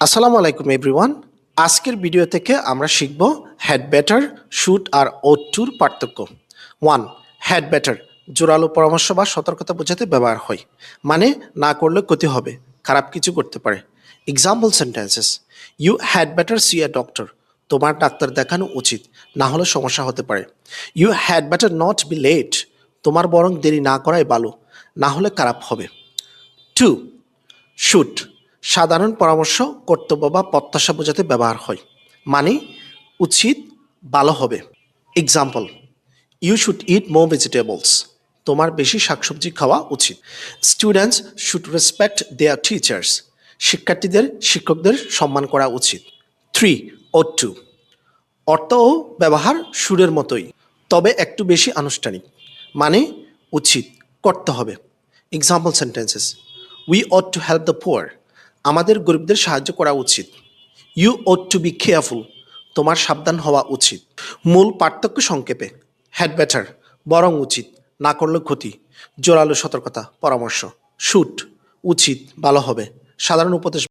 আসসালামু আলাইকুম এভরিওয়ান। আজকের ভিডিও থেকে আমরা শিখব হ্যাড বেটার, শুড আর ওড টুর পার্থক্য। 1. হ্যাড বেটার জোরালো পরামর্শ বা সতর্কতা বোঝাতে ব্যবহার হয়, মানে না করলে ক্ষতি হবে, খারাপ কিছু করতে পারে। Example sentences: you had better see a doctor, তোমার ডাক্তার দেখানো উচিত, না হলে সমস্যা হতে পারে। You had better not be late, তোমার বরং দেরি না করাই ভালো, না হলে খারাপ হবে। 2. শুড সাধারণ পরামর্শ, কর্তব্য বা প্রত্যাশা বোঝাতে ব্যবহার হয়, মানে উচিত, ভালো হবে। Example: you should eat more vegetables, তোমার বেশি শাকসবজি খাওয়া উচিত। Students should respect their teachers, শিক্ষার্থীদের শিক্ষকদের সম্মান করা উচিত। 3. ওড টু অর্থ ও ব্যবহার সুরের মতোই, তবে একটু বেশি আনুষ্ঠানিক, মানে উচিত, করতে হবে। Example sentences: we ought to help the poor, আমাদের গরিবদের সাহায্য করা উচিত। You ought to be careful, তোমার সাবধান হওয়া উচিত। মূল পার্থক্য সংক্ষেপে: হ্যাড বেটার বরং উচিত, না করলে ক্ষতি, জোরালো সতর্কতা পরামর্শ। শুড উচিত, ভালো হবে, সাধারণ উপদেশ।